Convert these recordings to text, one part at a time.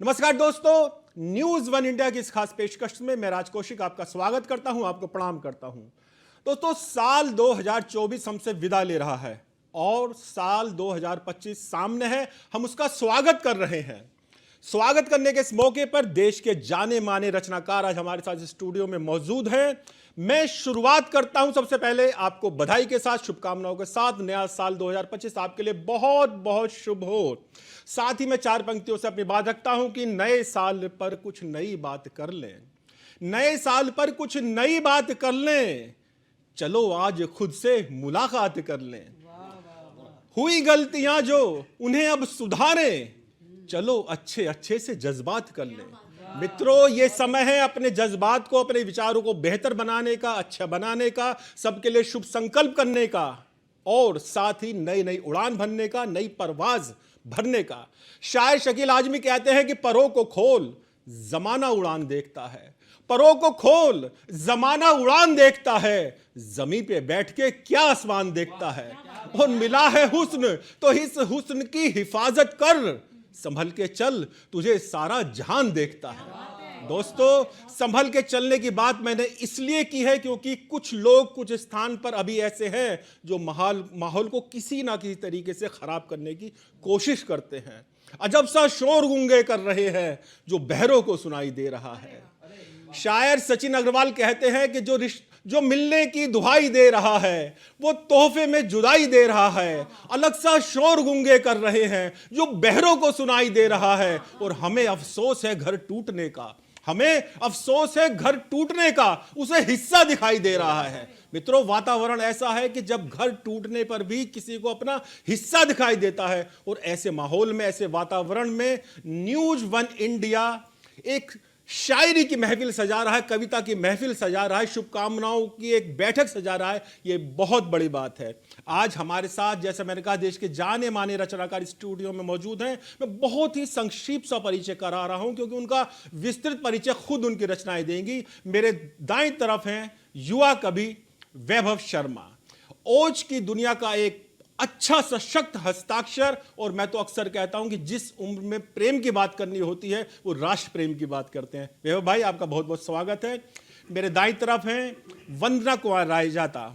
नमस्कार दोस्तों, news one India की इस खास पेशकश में मैं राज कौशिक आपका स्वागत करता हूं, आपको प्रणाम करता हूं। दोस्तों, साल 2024 हमसे विदा ले रहा है और साल 2025 सामने है। हम उसका स्वागत कर रहे हैं। स्वागत करने के इस मौके पर देश के जाने माने रचनाकार आज हमारे साथ स्टूडियो में मौजूद हैं। मैं शुरुआत करता हूं सबसे पहले आपको बधाई के साथ, शुभकामनाओं के साथ। नया साल 2025 आपके लिए बहुत बहुत शुभ हो। साथ ही मैं चार पंक्तियों से अपनी बात रखता हूं कि नए साल पर कुछ नई बात कर लें, नए साल पर कुछ नई बात कर लें। चलो आज खुद से मुलाकात कर लें। हुई गलतियां जो उन्हें अब सुधारें, चलो अच्छे अच्छे से जज्बात कर लें। मित्रों, ये समय है अपने जज्बात को, अपने विचारों को बेहतर बनाने का, अच्छा बनाने का, सबके लिए शुभ संकल्प करने का और साथ ही नई नई उड़ान भरने का, नई परवाज भरने का। शायर शकील आजमी कहते हैं कि परों को खोल जमाना उड़ान देखता है, परों को खोल जमाना उड़ान देखता है, जमीन पे बैठ के क्या आसमान देखता है। और मिला है हुस्न तो इस हुस्न की हिफाजत कर, संभल के चल तुझे सारा जहान देखता है। दोस्तों, संभल के चलने की बात मैंने इसलिए की है क्योंकि कुछ लोग कुछ स्थान पर अभी ऐसे हैं जो माहौल को किसी ना किसी तरीके से खराब करने की कोशिश करते हैं। अजब सा शोर गूंगे कर रहे हैं जो बहरों को सुनाई दे रहा है। शायर सचिन अग्रवाल कहते हैं कि जो मिलने की दुहाई दे रहा है वो तोहफे में जुदाई दे रहा है। अलग सा शोर गूंगे कर रहे हैं जो बहरों को सुनाई दे रहा है। और हमें अफसोस है घर टूटने का, हमें अफसोस है घर टूटने का, उसे हिस्सा दिखाई दे रहा है। मित्रों, वातावरण ऐसा है कि जब घर टूटने पर भी किसी को अपना हिस्सा दिखाई देता है। और ऐसे माहौल में, ऐसे वातावरण में न्यूज वन इंडिया एक शायरी की महफिल सजा रहा है, कविता की महफिल सजा रहा है, शुभकामनाओं की एक बैठक सजा रहा है। ये बहुत बड़ी बात है। आज हमारे साथ, जैसा मैंने कहा, देश के जाने माने रचनाकार स्टूडियो में मौजूद हैं। मैं बहुत ही संक्षिप्त सा परिचय करा रहा हूं क्योंकि उनका विस्तृत परिचय खुद उनकी रचनाएं देंगी। मेरे दाईं तरफ हैं युवा कवि वैभव शर्मा, ओज की दुनिया का एक अच्छा सशक्त हस्ताक्षर। और मैं तो अक्सर कहता हूं कि जिस उम्र में प्रेम की बात करनी होती है वो राष्ट्र प्रेम की बात करते हैं। वैभव भाई, आपका बहुत बहुत स्वागत है। मेरे दाईं तरफ हैं वंदना कुंवर रायजादा।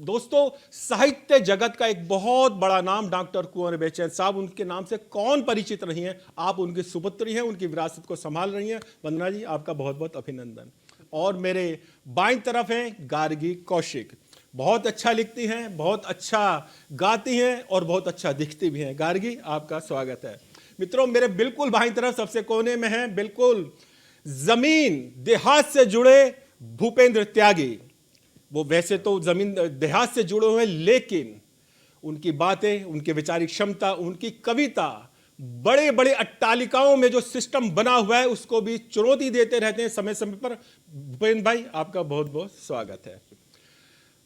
दोस्तों, साहित्य जगत का एक बहुत बड़ा नाम डॉक्टर कुंवर बेचैन साहब, उनके नाम से कौन परिचित नहीं है। आप उनकी सुपुत्री हैं, उनकी विरासत को संभाल रही हैं। वंदना जी, आपका बहुत बहुत अभिनंदन। और मेरे बाईं तरफ हैं गार्गी कौशिक, बहुत अच्छा लिखती हैं, बहुत अच्छा गाती हैं और बहुत अच्छा दिखती भी हैं। गार्गी, आपका स्वागत है। मित्रों, मेरे बिल्कुल बाईं तरफ सबसे कोने में हैं बिल्कुल जमीन देहात से जुड़े भूपेंद्र त्यागी। वो वैसे तो जमीन देहात से जुड़े हुए हैं, लेकिन उनकी बातें, उनकी वैचारिक क्षमता, उनकी कविता बड़े बड़े अट्टालिकाओं में जो सिस्टम बना हुआ है उसको भी चुनौती देते रहते हैं समय समय पर। भूपेंद्र भाई, आपका बहुत बहुत स्वागत है।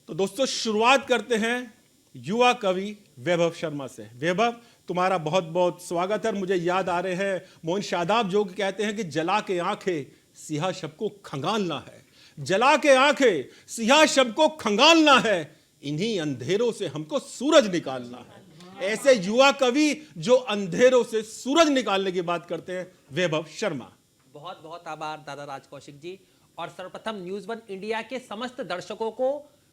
तो दोस्तों, शुरुआत करते हैं युवा कवि वैभव शर्मा से। वैभव, तुम्हारा बहुत बहुत स्वागत है। मुझे याद आ रहे हैं मोहन शादाब जो कहते हैं कि जला के आंखें सिया शब को खंगालना है, जला के आंखें सिया शब को खंगालना है, इन्हीं अंधेरों से हमको सूरज निकालना है। ऐसे युवा कवि जो अंधेरों से सूरज निकालने की बात करते हैं, वैभव शर्मा। बहुत बहुत आभार दादा राज कौशिक जी। और सर्वप्रथम न्यूज वन इंडिया के समस्त दर्शकों को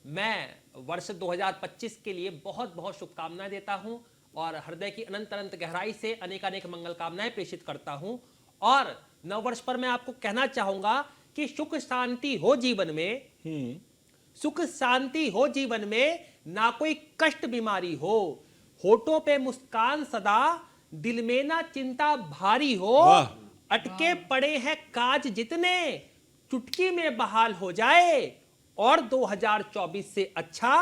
मैं वर्ष 2025 के लिए बहुत बहुत शुभकामनाएं देता हूं और हृदय की अनंत अनंत गहराई से अनेक अनेक मंगल कामनाएं प्रेषित करता हूं। और नववर्ष पर मैं आपको कहना चाहूंगा कि सुख शांति हो जीवन में, सुख शांति हो जीवन में, ना कोई कष्ट बीमारी हो, होठों पे मुस्कान सदा, दिल में ना चिंता भारी हो, अटके पड़े हैं काज जितने, चुटकी में बहाल हो जाए और 2024 से अच्छा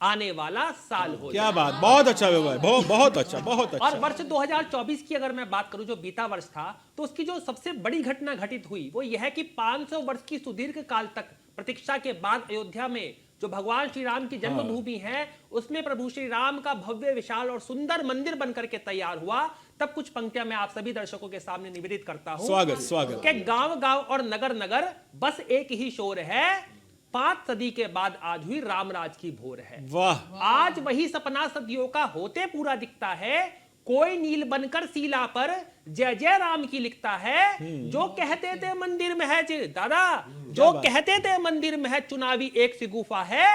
आने वाला साल हो। क्या बात, बहुत अच्छा व्यवहार, बहुत अच्छा, बहुत अच्छा। और वर्ष 2024 की अगर मैं बात करूं, जो बीता वर्ष था, तो उसकी जो सबसे बड़ी घटना घटित हुई वो यह है कि 500 वर्ष की सुदीर्घ काल तक प्रतीक्षा के बाद अयोध्या में जो भगवान श्री राम की जन्मभूमि है उसमें प्रभु श्री राम का भव्य विशाल और सुंदर मंदिर बनकर के तैयार हुआ। तब कुछ पंक्तियां मैं आप सभी दर्शकों के सामने निवेदित करता हूं। स्वागत स्वागत। कि गांव गांव और नगर नगर बस एक ही शोर है, 5 सदी के बाद आज हुई रामराज की भोर है। वाह। आज वही सपना सदियों का होते पूरा दिखता है, कोई नील बनकर सीला पर जय जय राम की लिखता है। जो कहते थे मंदिर महज दादा, जो कहते थे मंदिर महज चुनावी एक सी गुफा है,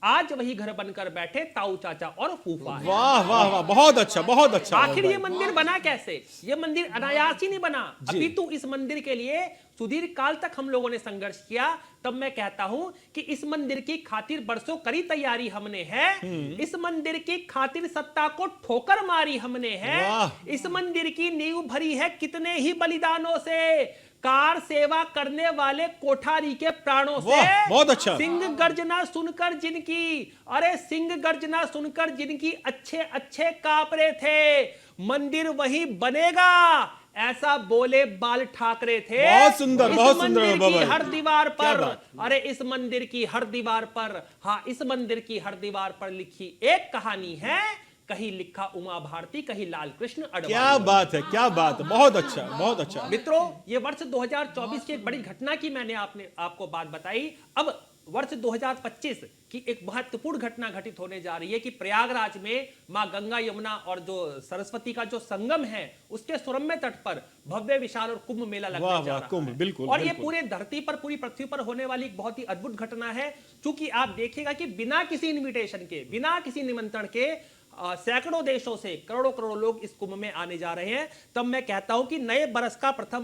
आज वही घर बनकर बैठे ताऊ चाचा और फूफा है। वाह वाह वाह, बहुत अच्छा बहुत अच्छा। आखिर ये मंदिर बना कैसे? ये मंदिर अनायास ही नहीं बना, अपितु इस मंदिर के लिए सुदीर्घ काल तक हम लोगों ने संघर्ष किया। तब मैं कहता हूं कि इस मंदिर की खातिर बरसों कड़ी तैयारी हमने है। इस मंदिर की खातिर सत्ता को ठोकर मारी हमने है। इस मंदिर की नींव भरी है कितने ही बलिदानों से, कार सेवा करने वाले कोठारी के प्राणों से। बहुत अच्छा। सिंह गर्जना सुनकर जिनकी, अरे सिंह गर्जना सुनकर जिनकी अच्छे अच्छे कांप रहे थे, मंदिर वही बनेगा ऐसा बोले बाल ठाकरे थे। बहुत सुंदर, बहुत सुंदर। इस मंदिर की हर दीवार पर, अरे इस मंदिर की हर दीवार पर, हाँ इस मंदिर की हर दीवार पर लिखी एक कहानी है। कहीं लिखा उमा भारती, कहीं लाल कृष्ण अडवाणी। क्या बात है, क्या बात है, बहुत अच्छा बहुत अच्छा। मित्रों, ये वर्ष 2024 की एक बड़ी घटना की मैंने आपको बात बताई। अब वर्ष 2025 की एक महत्वपूर्ण घटना घटित होने जा रही है कि प्रयागराज में मां गंगा यमुना और जो सरस्वती का जो संगम है, उसके सुरम्य तट पर भव्य विशाल और कुंभ मेला लगने जा रहा कुंभ, है। बिल्कुल, और बिल्कुल। ये पूरे धरती पर, पूरी पृथ्वी पर होने वाली एक बहुत ही अद्भुत घटना है। क्योंकि आप देखिएगा कि बिना किसी इन्विटेशन के, बिना किसी निमंत्रण के सैकड़ों देशों से करोड़ों करोड़ों लोग इस कुंभ में आने जा रहे हैं। तब मैं कहता हूं कि नए बरस का प्रथम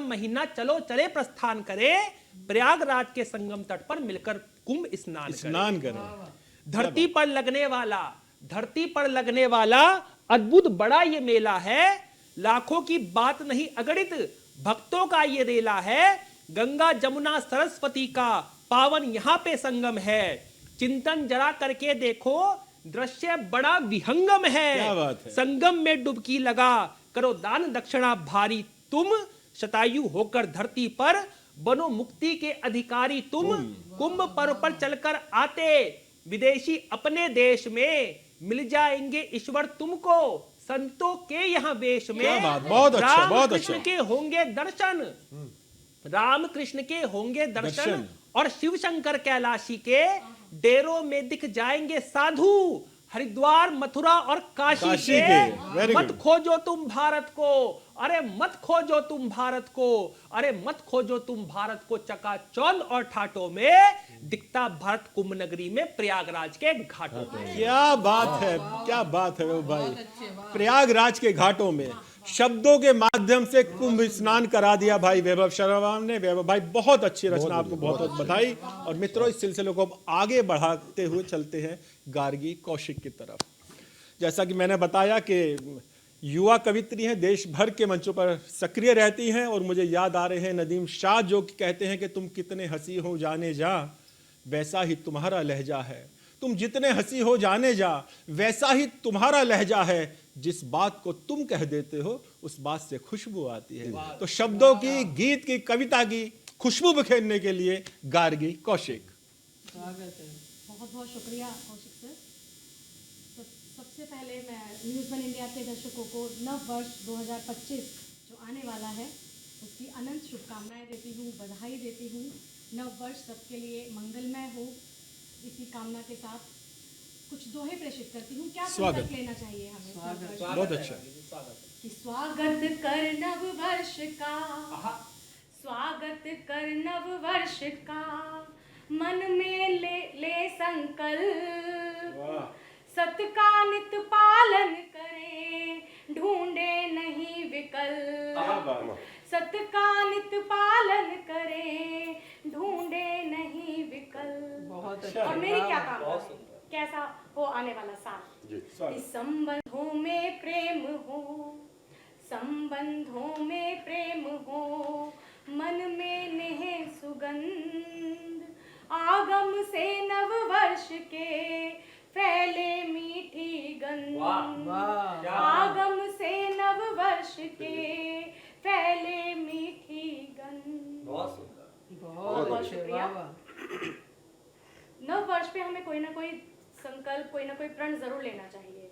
महीना चलो चले प्रस्थान करे, प्रयागराज के संगम तट पर मिलकर कुंभ स्नान करें। धरती पर लगने वाला अद्भुत बड़ा ये मेला है। लाखों की बात नहीं अगणित भक्तों का ये रेला है। गंगा जमुना सरस्वती का पावन यहां पे संगम है। चिंतन जरा करके देखो, दृश्य बड़ा विहंगम है। क्या बात है। संगम में डुबकी लगा करो दान दक्षिणा भारी, तुम शतायु होकर धरती पर बनो मुक्ति के अधिकारी। तुम कुंभ पर्व पर चलकर आते विदेशी अपने देश में, मिल जाएंगे ईश्वर तुमको संतों के यहाँ वेश में। क्या बात, बहुत अच्छा बहुत अच्छा। राम कृष्ण के होंगे दर्शन, राम कृष्ण के होंगे दर्शन, और शिव शंकर कैलाशी के डेरों में दिख जाएंगे साधु। हरिद्वार मथुरा और काशी के मत खोजो तुम भारत को, अरे मत खोजो तुम भारत को, अरे मत खोजो तुम भारत को। चकाचौंध और ठाटों में दिखता भारत कुंभ नगरी में, प्रयागराज के घाटों में। क्या बात है, क्या बात है वो भाई। प्रयागराज के घाटों में शब्दों के माध्यम से कुंभ स्नान करा दिया भाई वैभव शर्मा ने। वैभव भाई बहुत अच्छी रचना आपको बहुत बताई। और मित्रों, इस सिलसिले को अब आगे बढ़ाते हुए चलते हैं गार्गी कौशिक की तरफ। जैसा कि मैंने बताया कि युवा कवित्री हैं, देश भर के मंचों पर सक्रिय रहती हैं। और मुझे याद आ रहे हैं नदीम शाह, जो कि कहते हैं कि तुम कितने हंसी हो जाने जा, वैसा ही तुम्हारा लहजा है। तुम जितने हंसी हो जाने जा, वैसा ही तुम्हारा लहजा है। जिस बात को तुम कह देते हो, उस बात से खुशबू आती है। तो शब्दों की, गीत की, कविता की खुशबू बिखेरने के लिए गार्गी कौशिक। बहुत बहुत शुक्रिया कौशिक सर। तो सबसे पहले मैं न्यूज़ वन इंडिया के दर्शकों को नव वर्ष 2025 जो आने वाला है, उसकी अनंत शुभकामनाएं देती हूँ, बधाई देती हूँ। नव वर्ष सबके लिए मंगलमय हो, इसी कामना के साथ कुछ दोहे प्रेषित करती हूँ। क्या संकल्प लेना चाहिए हमें? बहुत अच्छा। कि स्वागत कर नव वर्ष का, स्वागत कर नव वर्ष का, मन में ले संकल्प, सत का नित पालन करें, ढूंढे नहीं विकल्प। सत का नित पालन करें, ढूंढे नहीं विकल्प। बहुत अच्छा। और मेरी क्या कामना है, कैसा हो आने वाला साल? इस संबंधों में प्रेम हो, संबंधों में प्रेम हो, मन में नेह सुगंध, आगम से नव वर्ष के फैले मीठी गंध। आगम से नव वर्ष के फैले मीठी गंध। बहुत सुंदर, बहुत शुक्रिया। नव वर्ष पे हमें कोई ना कोई संकल्प, कोई ना कोई प्रण जरूर लेना चाहिए।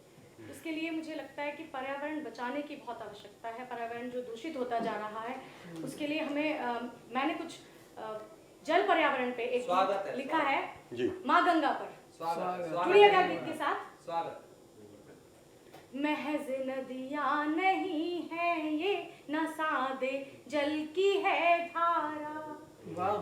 उसके लिए मुझे लगता है कि पर्यावरण बचाने की बहुत आवश्यकता है। पर्यावरण जो दूषित होता जा रहा है, उसके लिए हमें मैंने कुछ जल पर्यावरण पे एक लिखा है माँ गंगा पर। जुड़िएगा गीत के साथ। महज नदियाँ नहीं है ये, न सादे जल की है धारा।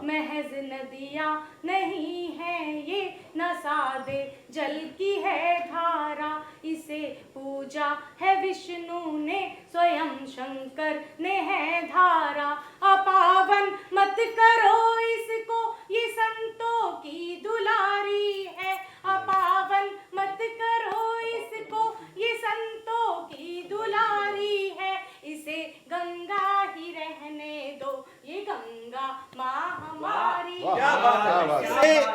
महज नदियाँ नहीं है ये, न सादे जल की है धारा। इसे पूजा है विष्णु ने, स्वयं शंकर ने है धारा। अपावन मत करो इसको, ये संतों की दुलारी है। अपावन मत करो इसको, ये संतों की दुलारी है। इसे गंगा ही रहने दो, ये गंगा माँ हमारी।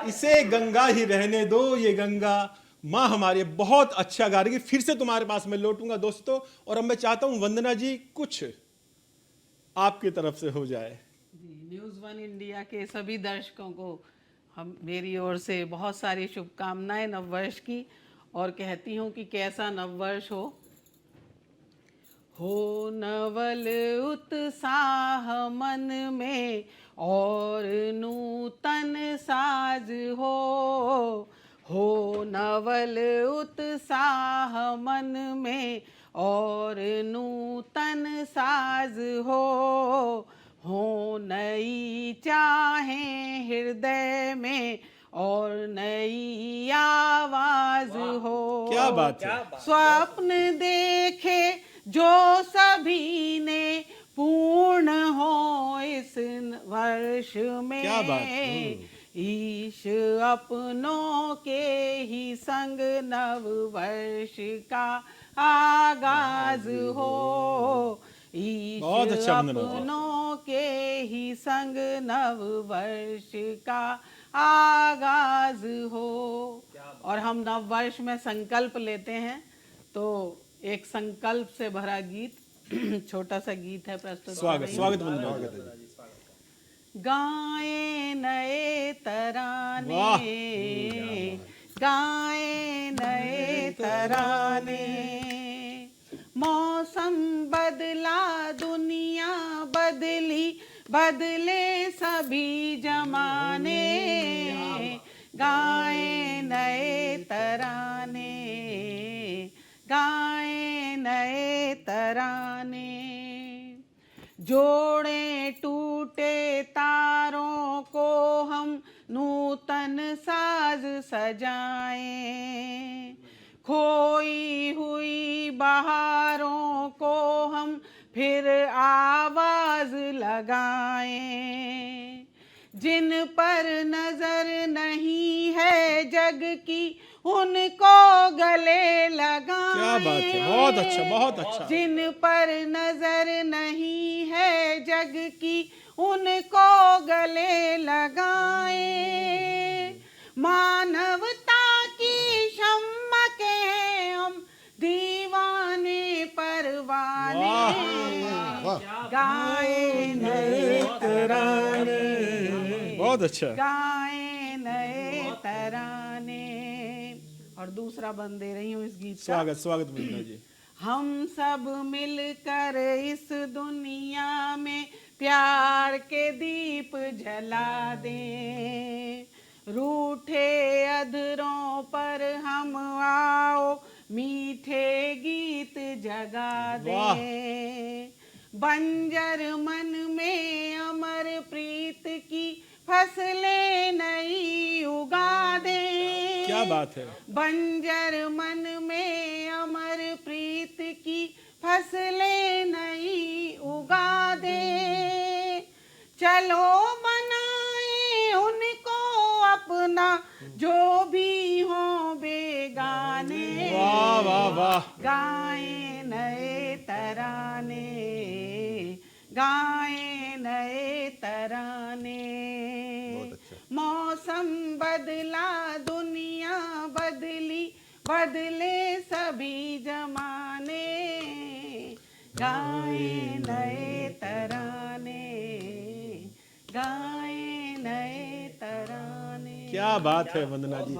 इसे गंगा ही रहने दो, ये गंगा माँ हमारी। बहुत अच्छा गा रही है। फिर से तुम्हारे पास मैं लौटूंगा दोस्तों, और अब मैं चाहता हूं वंदना जी कुछ आपकी तरफ से हो जाए। जी, न्यूज़ वन इंडिया के सभी दर्शकों को हम मेरी ओर से बहुत सारी शुभकामनाएं नववर्ष की, और कहती हूँ कि कैसा नववर्ष हो नवल उत्साह मन में, और नूतन साज हो नवल उत्साह मन में, और नूतन साज हो नई चाहें हृदय में, और नई आवाज हो। क्या बात है। स्वप्न देखे जो सभी ने, पूर्ण हो इस वर्ष में। क्या बात। ईश अपनों के ही संग नव वर्ष का आगाज हो। ईश बहुत अच्छा वंदना। अपनों के ही संग नव वर्ष का आगाज हो। और हम नव वर्ष में संकल्प लेते हैं, तो एक संकल्प से भरा गीत छोटा सा गीत है प्रस्तुत। स्वागत वंदना। गाए नए तराने, गाए नए तराने, मौसम बदला दुनिया बदली, बदले सभी जमाने। गाए नए तराने, गाए नए तराने। जोड़े टूटे तारों को हम नूतन साज सजाएं। खोई हुई बहारों को हम फिर आवाज लगाएं। जिन पर नजर नहीं है जग की, उनको गले लगाएं। क्या बात है। बहुत अच्छा, बहुत अच्छा। जिन पर नजर नहीं है जग की, उनको गले लगाएं। मानवता की क्षमा के हम दीवाने परवाने। गाए नए तराने, बहुत अच्छा। गाए नए तराने। और दूसरा बंद दे रही हूँ इस गीत का। स्वागत वंदना जी। हम सब मिलकर इस दुनिया में प्यार के दीप जला दें। रूठे अधरों पर हम आओ मीठे गीत जगा दें। बंजर मन में अमर प्रीत की फसलें नई उगा दें। क्या बात है। बंजर मन में अमर प्रीत की फसलें नई उगा दे। चलो बनाए उनको अपना, जो भी हो बेगाने। वाह वाह वाह। गाए नए तराने, गाए नए तराने। मौसम बदला दुनिया बदली, बदले सभी जमाने। गाए नए तराने, गाए नए तराने। क्या बात है वंदना जी।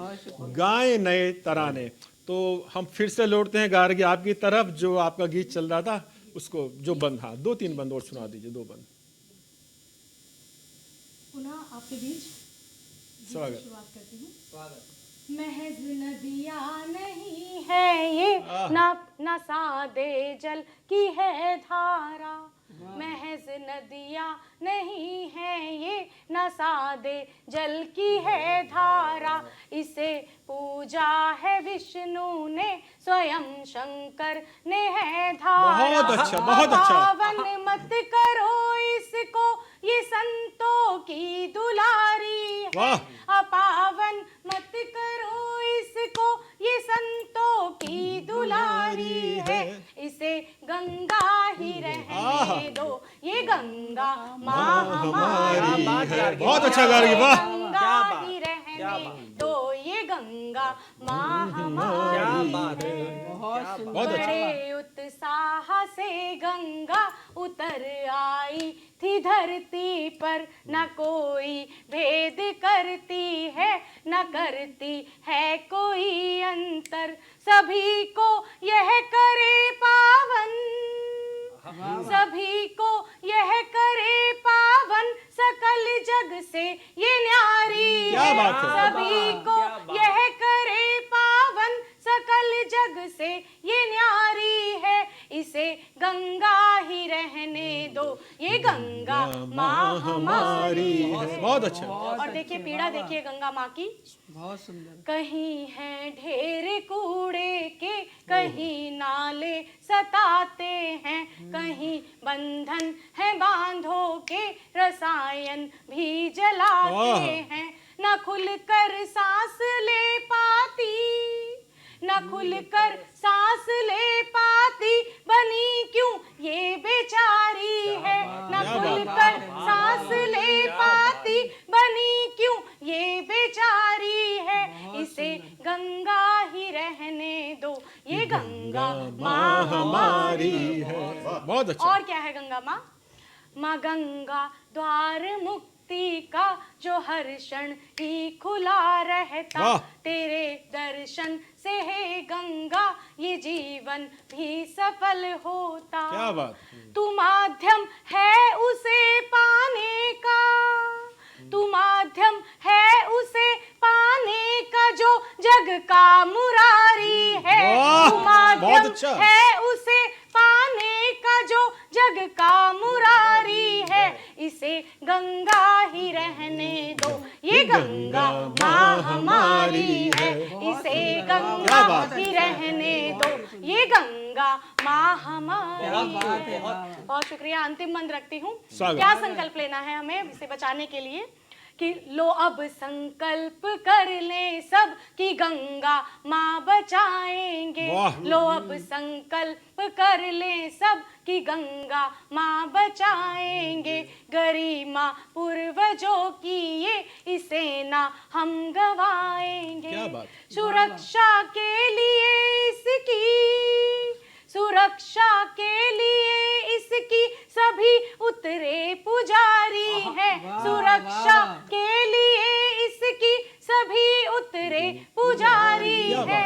गाए नए तराने। तो हम फिर से लौटते हैं गार्गी आपकी तरफ। जो आपका गीत चल रहा था उसको जो बंद, हाँ 2-3 बंद और सुना दीजिए। 2 बंद। पुनः आपके बीच स्वागत। शुरुआत करती हूँ। महज नदियाँ नहीं है ये, ना सादे जल की है धारा। महज नदियाँ नहीं है ये, ना सादे जल की है धारा। इसे पूजा है विष्णु ने, स्वयं शंकर ने है धारा। बहुत अच्छा, बहुत अच्छा। पावन मत करो इसको, ये संतों की दुलारी है। वाह। अपावन मत करो इसको, ये संतों की दुलारी है। इसे गंगा ही रहने दो, ये गंगा माँ हमारी है। बहुत अच्छा गा रही है, वाह। गंगा ही रहने दो, ये गंगा माँ हमारी है। बहुत अच्छा। बड़े उत्साह से गंगा उतर आई थी धरती पर, न कोई भेद करती है, न करती है कोई अंतर। सभी को यह करे पावन, सभी को यह करे पावन, सकल जग से ये न्यारी क्या है। बात है। सभी को यह करे पावन, सकल जग से ये न्यारी है। इसे गंगा ही रहने दो, ये गंगा माँ हमारी है। बहुत अच्छा। और देखिए पीड़ा, देखिए गंगा माँ की, बहुत सुंदर। कहीं है ढेर कूड़े के, कहीं नाले सताते हैं, कहीं बंधन है बांधों के, रसायन भी जलाते हैं। न खुलकर सांस ले पाती, न खुलकर सांस ले पाती, बनी क्यों ये बेचारी है। न खुलकर सांस ले पाती, बनी क्यों ये बेचारी है। इसे गंगा ही रहने दो, ये गंगा माँ हमारी है। बहुत अच्छा। और क्या है गंगा माँ? माँ गंगा द्वार मुक्ति का, जो हर क्षण ही खुला रहता। वाह। तेरे दर्शन से है गंगा, ये जीवन भी सफल होता। क्या बात। तू माध्यम है उसे पाने का, तू माध्यम है उसे पाने का, जो जग का मुरारी है। वाह, तू बहुत माध्यम अच्छा। है उसे पाने का, जो जग का मुरारी है। इसे गंगा ही रहने दो, ये गंगा माँ हमारी है। इसे क्या गंगा बात ही रहने दो, ये गंगा माँ हमारी है। बहुत शुक्रिया। अंतिम मंत्र रखती हूँ। स्वागत। क्या संकल्प लेना है हमें इसे बचाने के लिए? कि लो अब संकल्प कर ले सब, कि गंगा माँ बचाएंगे। वाह। लो अब संकल्प कर ले सब, कि गंगा माँ बचाएंगे। गरिमा पूर्वजों की ये, इसे ना हम गवाएंगे। क्या बात। सुरक्षा के लिए इसकी, सुरक्षा के लिए इसकी, सभी उतरे पुजारी है। सुरक्षा के लिए इसकी, सभी उतरे पुजारी है।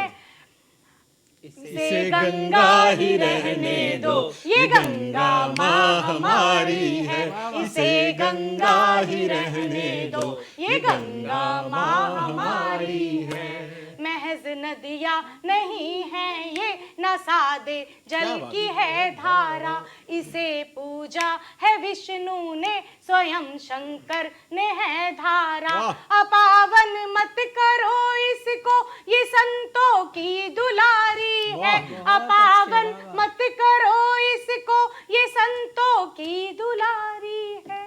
इसे गंगा ही रहने दो, ये गंगा माँ हमारी है। इसे गंगा ही रहने दो, ये गंगा माँ हमारी है। महज नदियाँ नहीं है ये, न सादे जल की है धारा। इसे पूजा है विष्णु ने, स्वयं शंकर ने है धारा। अपावन मत करो इसको, ये संतों की दुलारी है। अपावन मत करो इसको, ये संतों की दुलारी है।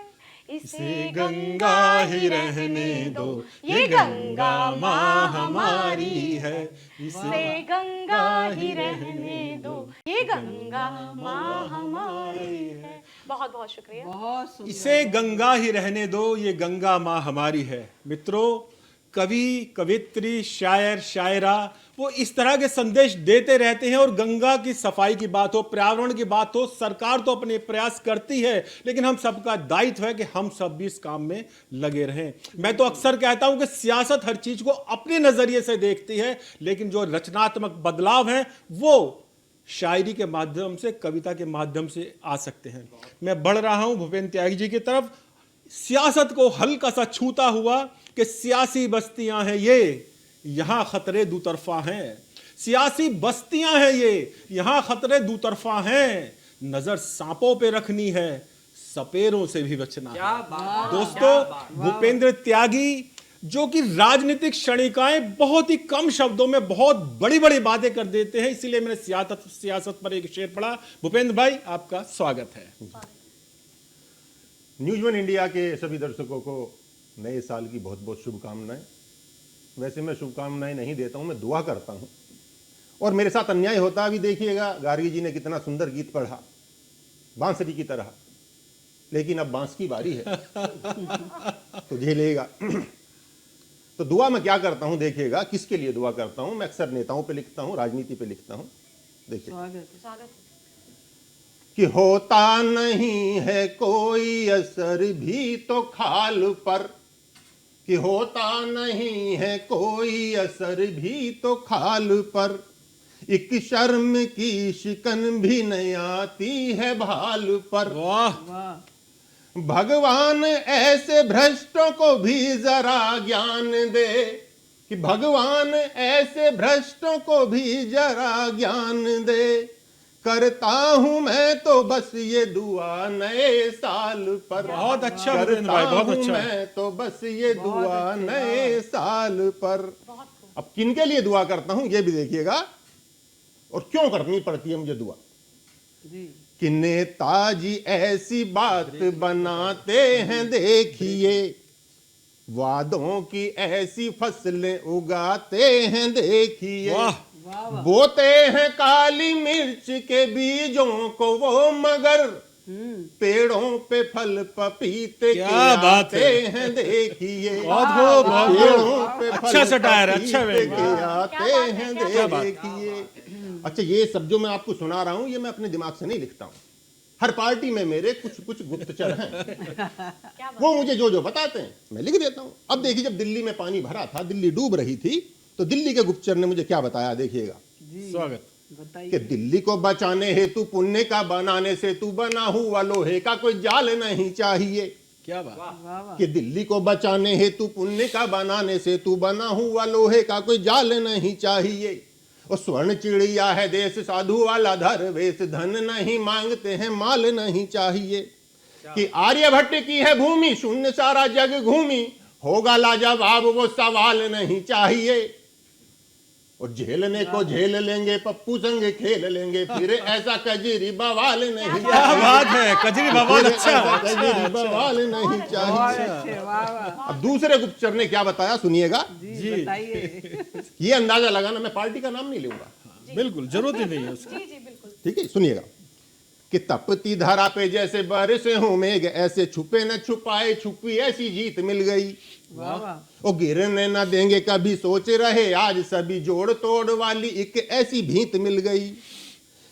इसे गंगा ही रहने दो, ये गंगा माँ हमारी है। इसे गंगा ही रहने दो, ये गंगा माँ हमारी है। बहुत बहुत शुक्रिया। बहुत सुंदर। इसे गंगा ही रहने दो, ये गंगा माँ हमारी है। मित्रों, कवि, कवित्री, शायर, शायरा, वो इस तरह के संदेश देते रहते हैं। और गंगा की सफाई की बात हो, पर्यावरण की बात हो, सरकार तो अपने प्रयास करती है, लेकिन हम सबका दायित्व है कि हम सब भी इस काम में लगे रहें। मैं तो अक्सर कहता हूं कि सियासत हर चीज को अपने नजरिए से देखती है, लेकिन जो रचनात्मक बदलाव हैं वो शायरी के माध्यम से, कविता के माध्यम से आ सकते हैं। मैं बढ़ रहा हूं भूपेंद्र त्यागी जी की तरफ, सियासत को हल्का सा छूता हुआ कि सियासी बस्तियां हैं यहाँ खतरे दूतरफा हैं। सियासी बस्तियां हैं ये, यहाँ खतरे दूतरफा हैं। नजर सांपों पे रखनी है, सपेरों से भी बचना क्या है। बात, दोस्तों, क्या बात। भूपेंद्र त्यागी जो कि राजनीतिक क्षणिकाएं बहुत ही कम शब्दों में बहुत बड़ी बड़ी बातें कर देते हैं, इसीलिए मैंने सियासत पर एक शेर पढ़ा। भूपेंद्र भाई, आपका स्वागत है। न्यूज़ वन इंडिया के सभी दर्शकों को नए साल की बहुत बहुत शुभकामनाएं। वैसे मैं शुभकामनाएं नहीं देता हूं, मैं दुआ करता हूं। और मेरे साथ अन्याय होता अभी देखिएगा, गार्गी जी ने कितना सुंदर गीत पढ़ा बांसुरी की तरह, लेकिन अब बांस की बारी है तो झेलेगा। तो दुआ मैं क्या करता हूं देखिएगा, किसके लिए दुआ करता हूं। मैं अक्सर नेताओं पे लिखता हूं, राजनीति पे लिखता हूं। देखिए, स्वागत है। कि होता नहीं है कोई असर भी तो खाल पर, कि होता नहीं है कोई असर भी तो खाल पर, एक शर्म की शिकन भी नहीं आती है भाल पर। वाह, वाह, भगवान ऐसे भ्रष्टों को भी जरा ज्ञान दे, कि भगवान ऐसे भ्रष्टों को भी जरा ज्ञान दे। करता हूं मैं तो बस ये दुआ नए साल पर। बहुत अच्छा भूपेंद्र भाई, बहुत अच्छा। मैं तो बस ये दुआ नए साल पर। अब किनके लिए दुआ करता हूं ये भी देखिएगा, और क्यों करनी पड़ती है मुझे दुआ। जी, कि नेताजी ऐसी बात बनाते हैं देखिए, वादों की ऐसी फसलें उगाते हैं देखिए। वाह, वाह वाह, बोते हैं काली मिर्च के बीजों को वो, मगर पेड़ों पे फल पपीते क्या के बात आते है। हैं देखिए। बहुत खूब, बहुत पेड़ों खूब। पे अच्छा फल सटायर, अच्छा पपीते व्यंग्य। के आते हैं क्या बात। देखिए। अच्छा, ये सब जो मैं आपको सुना रहा हूं ये मैं अपने दिमाग से नहीं लिखता हूं। हर पार्टी में मेरे कुछ कुछ गुप्तचर हैं, वो मुझे जो जो बताते हैं मैं लिख देता हूं। अब देखिए, जब दिल्ली में पानी भरा था, दिल्ली डूब रही थी, तो दिल्ली के गुप्तचर ने मुझे क्या बताया देखिएगा। जी, स्वागत। बताइए। कि दिल्ली को बचाने हेतु पुण्य का बनाने से तू बना हुआ लोहे का कोई जाल नहीं चाहिए। क्या बात। वाह वाह, कि दिल्ली को बचाने हेतु पुण्य का बनाने से तू बना हुआ लोहे का कोई जाल नहीं चाहिए। और स्वर्ण चिड़िया है देश साधु वाला धरवेश, धन नहीं मांगते हैं माल नहीं चाहिए। कि आर्यभट्ट की है भूमि शून्य सारा जग घूमी, होगा लाजवाब वो सवाल नहीं चाहिए। और झेलने को झेल लेंगे पप्पू संग खेल लेंगे, फिर ऐसा कजरी बवाल नहीं क्या चाहिए। बात है, कजरी बवाल। फिर अच्छा, ऐसा अच्छा, कजरी अच्छा। बवाल नहीं बहुत चाहिए। अच्छे, वाह वाह, अब दूसरे गुप्तचर ने क्या बताया सुनिएगा। जी बताइए। ये अंदाजा लगाना, मैं पार्टी का नाम नहीं लूंगा, बिल्कुल, जरूरत ही नहीं है उसकी। जी जी बिल्कुल। ठीक है, सुनिएगा। कि तपती धरा पे जैसे बरसे हों मेघ, ऐसे छुपे न छुपाए छुपी ऐसी जीत मिल गई। वाह वाह, वो गिरने न देंगे कभी सोच रहे, आज सभी जोड़ तोड़ वाली एक ऐसी भीत मिल गई।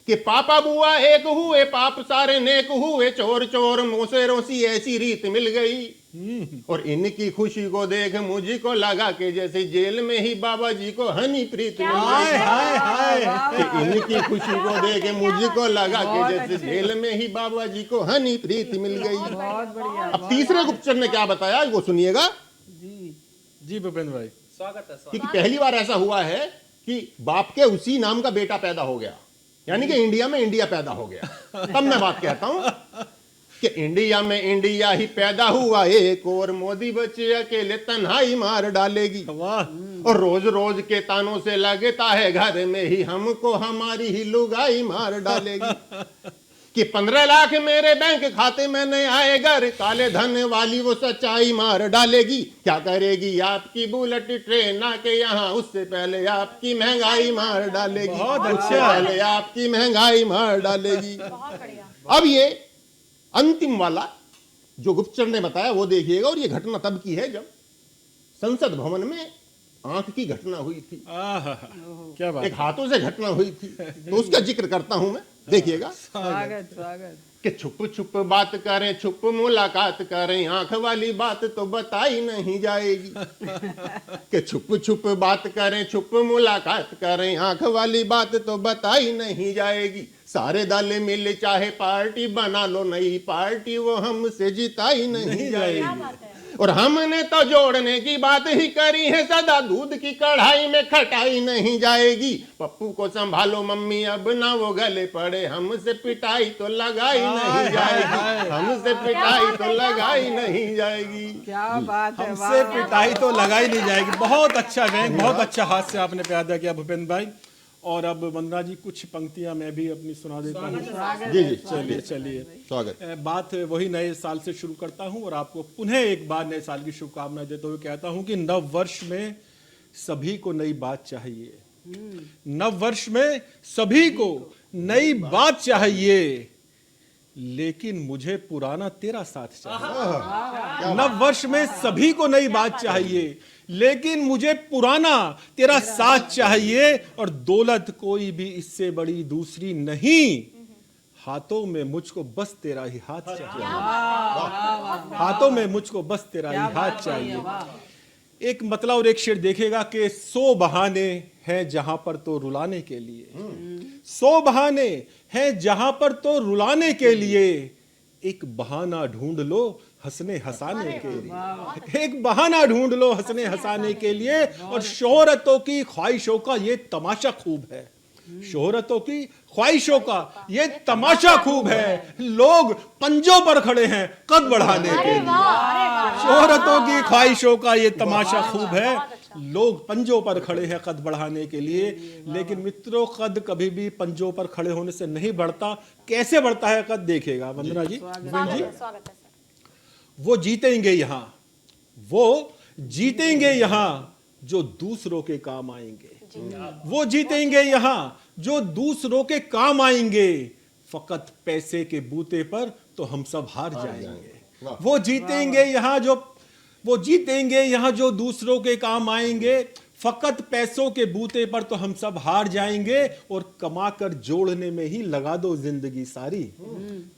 कि पापा बुआ एक हुए पाप सारे नेक हुए, चोर चोर मोसेरों सी ऐसी रीत मिल गई। और इनकी खुशी को देख मुझको लगा कि जैसे जेल में ही बाबा जी को हनी प्रीत मिल हाय गई। हाय हाय। कि इनकी खुशी को देख मुझको लगा कि जैसे जेल में ही बाबा जी को हनी प्रीत मिल गई। बहुत बढ़िया। अब तीसरे गुप्तचर ने क्या बताया वो सुनिएगा। जी, जी भूपेंद्र भाई। स्वागत है, स्वागत। क्योंकि पहली बार ऐसा हुआ है कि बाप के उसी नाम का बेटा पैदा हो गया, यानी कि इंडिया में इंडिया पैदा हो गया। तब मैं बात कहता हूं कि इंडिया में इंडिया ही पैदा हुआ एक, और मोदी बच्चे अकेले तन्हाई मार डालेगी। वाह, और रोज रोज के तानों से लगता है घर में ही हमको हमारी ही लुगाई मार डालेगी। कि 15 लाख मेरे बैंक खाते में नहीं आए घर, काले धन वाली वो सच्चाई मार डालेगी। क्या करेगी आपकी बुलेट ट्रेन आके यहाँ, उससे पहले आपकी महंगाई मार डालेगी। बहुत अच्छा। उससे पहले आपकी महंगाई मार डालेगी। बहुत बढ़िया। अब ये अंतिम वाला जो गुप्तचर ने बताया वो देखिएगा। और ये घटना तब की है जब संसद भवन में आंख की घटना हुई थी, आहा, क्या बात। एक हाथों से घटना हुई थी, तो उसका जिक्र करता हूं मैं, देखिएगा। स्वागत स्वागत। कि छुप छुप बात करें, छुप मुलाकात करें, आंख वाली बात तो बताई नहीं जाएगी। कि छुप छुप बात करें, छुप मुलाकात करें, आंख वाली बात तो बताई नहीं जाएगी। सारे दल मिल चाहे पार्टी बना लो, नई पार्टी वो हमसे जिताई नहीं जाएगी। और हमने तो जोड़ने की बात ही करी है, सदा दूध की कढ़ाई में खटाई नहीं जाएगी। पप्पू को संभालो मम्मी, अब ना वो गले पड़े, हमसे पिटाई तो लगाई नहीं जाएगी, हमसे पिटाई तो लगाई नहीं जाएगी। क्या बात है, हमसे वाह। पिटाई तो लगाई नहीं जाएगी। बहुत अच्छा व्यंग, बहुत अच्छा हास्य आपने पैदा किया भूपेंद्र भाई। और अब वंदना जी कुछ पंक्तियां मैं भी अपनी सुना देता हूँ। जी जी, चलिए चलिए, स्वागत। बात वही नए साल से शुरू करता हूं और आपको पुनः एक बार नए साल की शुभकामनाएं देते हुए कहता हूं कि नव वर्ष में सभी को नई बात चाहिए। नव वर्ष में सभी को नई बात चाहिए, लेकिन मुझे पुराना तेरा साथ चाहिए। नव वर्ष में सभी को नई बात चाहिए, लेकिन मुझे पुराना तेरा साथ चाहिए, और दौलत कोई भी इससे बड़ी दूसरी नहीं। हाथों में मुझको बस तेरा ही हाथ चाहिए, हाथों में मुझको बस तेरा ही हाथ चाहिए। एक मतलब और एक शेर देखेगा कि 100 बहाने हैं जहां पर तो रुलाने के लिए, 100 बहाने हैं जहां पर तो रुलाने के लिए, एक बहाना ढूंढ लो हंसने हंसाने के लिए, एक बहाना ढूंढ लो हंसने हंसाने के लिए। और शोहरतों की ख्वाहिशों का ये तमाशा खूब है, शोहरतों की ख्वाहिशों का ये तमाशा खूब है। लोग पंजों पर खड़े हैं कद बढ़ाने के लिए, शोहरतों की ख्वाहिशों का ये तमाशा खूब है। लोग पंजों पर खड़े हैं कद बढ़ाने के लिए, लेकिन मित्रों कद कभी भी पंजों पर खड़े होने से नहीं बढ़ता। कैसे बढ़ता है कद, देखेगा वंदना जी, जी। वो जीतेंगे यहां, वो जीतेंगे यहां जो दूसरों के काम आएंगे, वो जीतेंगे यहां जो दूसरों के काम आएंगे। फकत पैसे के बूते पर तो हम सब हार जाएंगे। वो जीतेंगे यहां जो, वो जीतेंगे यहां जो दूसरों के काम आएंगे। फकत पैसों के बूते पर तो हम सब हार जाएंगे, और कमाकर जोड़ने में ही लगा दो जिंदगी सारी,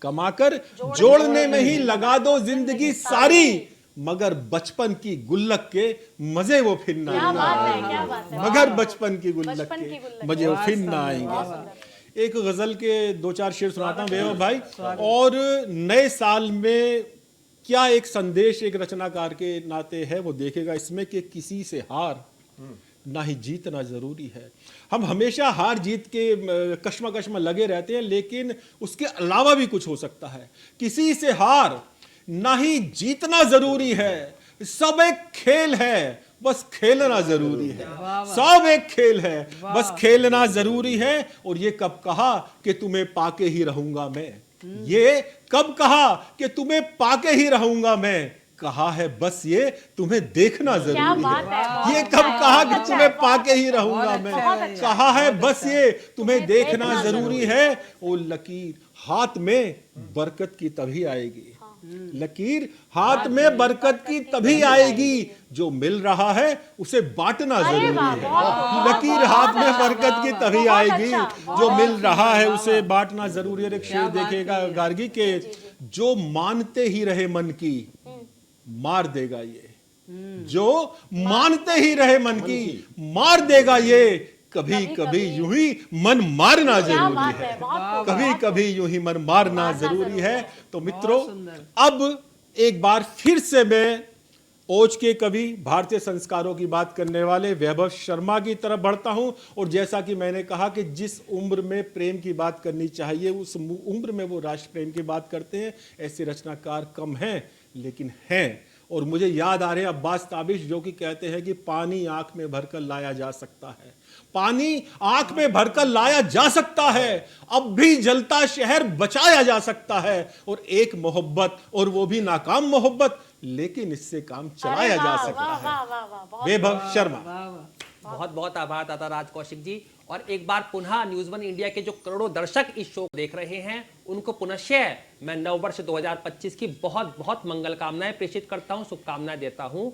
कमाकर जोड़ने में ही लगा दो जिंदगी सारी। मगर बचपन की गुल्लक के मजे वो फिर ना आएंगे, मगर बचपन की गुल्लक के मजे वो फिर ना आएंगे। एक गजल के 2-4 शेर सुनाता हूं वैभव भाई। और नए साल में क्या एक संदेश एक रचनाकार के नाते है, वो देखेगा इसमें कि किसी से हार ना ही जीतना जरूरी है। हम हमेशा हार जीत के कश्मकश में लगे रहते हैं, लेकिन उसके अलावा भी कुछ हो सकता है। किसी से हार ना ही जीतना जरूरी है, सब एक खेल है, बस खेलना जरूरी है। सब एक खेल है, बस खेलना जरूरी है। और ये कब कहा कि तुम्हें पाके ही रहूंगा मैं, ये कब कहा कि तुम्हें पाके ही रहूंगा मैं। कहा है बस ये तुम्हें देखना जरूरी है, ये कब कहा कि तुम्हें पाके ही रहूंगा मैं। कहा है बस ये तुम्हें देखना जरूरी है। वो लकीर हाथ में बरकत की तभी आएगी, लकीर हाथ में बरकत की तभी आएगी, जो मिल रहा है उसे बांटना जरूरी है। लकीर हाथ में बरकत की तभी आएगी, जो मिल रहा है उसे बांटना जरूरी है। एक शेर देखेगा गार्गी के, जो मानते ही रहे मन की मार देगा ये, जो मानते ही रहे मन की मार देगा ये। कभी कभी यूं ही मन मारना जरूरी है, कभी कभी यूं ही मन मारना जरूरी है। तो मित्रों, अब एक बार फिर से मैं ओज के कवि, भारतीय संस्कारों की बात करने वाले वैभव शर्मा की तरफ बढ़ता हूं। और जैसा कि मैंने कहा कि जिस उम्र में प्रेम की बात करनी चाहिए, उस उम्र में वो राष्ट्र प्रेम की बात करते हैं। ऐसे रचनाकार कम हैं, लेकिन हैं। और मुझे याद आ रहे हैं अब्बास ताबिश, जो कि कहते हैं कि पानी आंख में भरकर लाया जा सकता है, पानी आंख में भरकर लाया जा सकता है, अब भी जलता शहर बचाया जा सकता है। और एक मोहब्बत, और वो भी नाकाम मोहब्बत, लेकिन इससे काम चलाया जा सकता है। वैभव शर्मा। बहुत बहुत आभार दादा राज कौशिक जी। और एक बार पुनः न्यूज़ 1 इंडिया के जो करोड़ों दर्शक इस शो को देख रहे हैं, उनको पुनश्चय मैं नववर्ष 2025 की बहुत बहुत मंगल कामनाएं प्रेषित करता हूं, शुभकामनाएं देता हूं।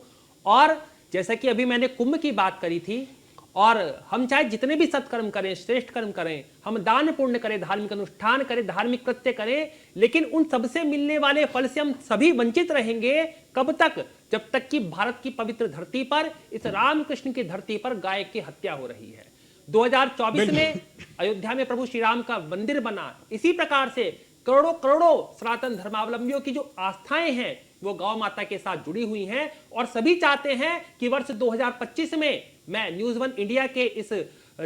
और जैसा कि अभी मैंने कुंभ की बात करी थी, और हम चाहे जितने भी सत्कर्म करें, श्रेष्ठ कर्म करें, हम दान पुण्य करें, धार्मिक अनुष्ठान करें, धार्मिक कृत्य करें, लेकिन उन सबसे मिलने वाले फल से हम सभी वंचित रहेंगे। कब तक? जब तक कि भारत की पवित्र धरती पर, इस रामकृष्ण की धरती पर गाय की हत्या हो रही है। 2024 में अयोध्या में प्रभु श्री राम का मंदिर बना, इसी प्रकार से करोड़ों करोड़ों सनातन धर्मावलंबियों की जो आस्थाएं हैं वो गौ माता के साथ जुड़ी हुई हैं, और सभी चाहते हैं कि वर्ष 2025 में मैं न्यूज़ वन इंडिया के इस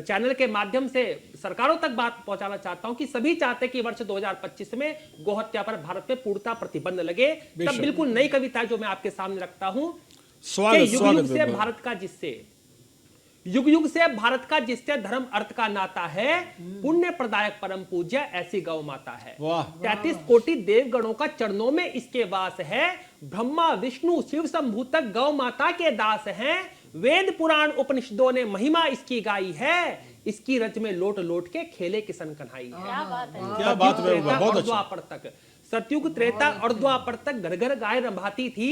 चैनल के माध्यम से सरकारों तक बात पहुंचाना चाहता हूं कि सभी चाहते हैं कि वर्ष 2025 में गोहत्या पर भारत में पूर्णता प्रतिबंध लगे। तब बिल्कुल नई कविता जो मैं आपके सामने रखता हूं, युग युग से भारत का जिससे युग युग से भारत का जिससे धर्म अर्थ का नाता है, पुण्य प्रदायक परम पूज्य ऐसी गौ माता है। 33 कोटि देवगणों का चरणों में इसके वास है, ब्रह्मा विष्णु शिव शंभू तक गौ माता के दास हैं, वेद पुराण उपनिषदों ने महिमा इसकी गाई है, इसकी रज में लोट लोट के खेले किशन कन्हाई है। क्या बात है, बहुत अच्छा। द्वापर तक, सतयुग त्रेता और द्वापर तक घर घर गाय रंभाती थी,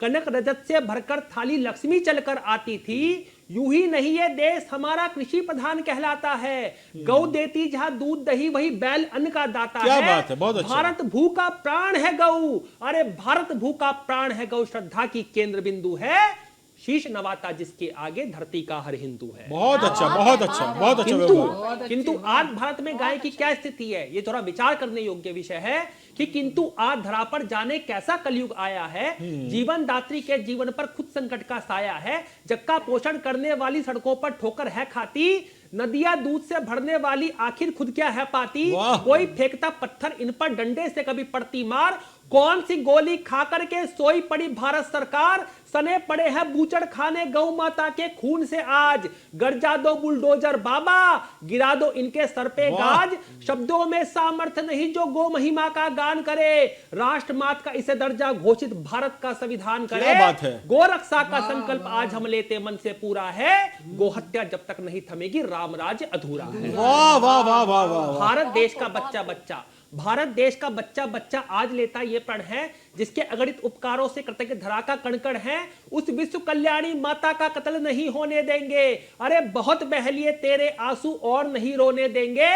कनक रजत से भरकर थाली लक्ष्मी चलकर आती थी, यूं ही नहीं ये देश हमारा कृषि प्रधान कहलाता है, गौ देती जहां दूध दही वही बैल अन्न का दाता क्या है। बात है, बहुत अच्छा। भारत भू का प्राण है गौ, अरे भारत भू का प्राण है गौ, श्रद्धा की केंद्र बिंदु है, शीश नवाता जिसके आगे धरती का हर हिंदू है। बहुत अच्छा, बहुत अच्छा, बहुत अच्छा। किंतु आज भारत में गाय की क्या स्थिति है, ये थोड़ा विचार करने योग्य विषय है कि किंतु आज धरा पर जाने कैसा कलयुग आया है, जीवन दात्री के जीवन पर खुद संकट का साया है, जग का पोषण करने वाली सड़कों पर ठोकर है खाती, नदियां दूध से भरने वाली आखिर खुद क्या है पाती, कोई फेंकता पत्थर इन पर डंडे से कभी पड़ती मार, कौन सी गोली खा करके सोई पड़ी भारत सरकार, सने पड़े हैं बूचड़ खाने गौ माता के खून से आज, गरजा दो बुलडोजर बाबा, गिरा दो इनके सर पे गाज, शब्दों में सामर्थ्य नहीं जो गौ महिमा का गान करे, राष्ट्र मात का इसे दर्जा घोषित भारत का संविधान करे, क्या बात है। गो रक्षा का संकल्प आज हम लेते मन से पूरा है, गो हत्या जब तक नहीं थमेगी राम राज्य अधूरा है। वाह वाह वाह वाह वाह। भारत देश का बच्चा बच्चा, भारत देश का बच्चा बच्चा आज लेता ये प्रण है, जिसके अगणित उपकारों से कृतज्ञ धरा का कणकण है, उस विश्व कल्याणी माता का कत्ल नहीं होने देंगे, अरे बहुत बहलिए तेरे आंसू और नहीं रोने देंगे,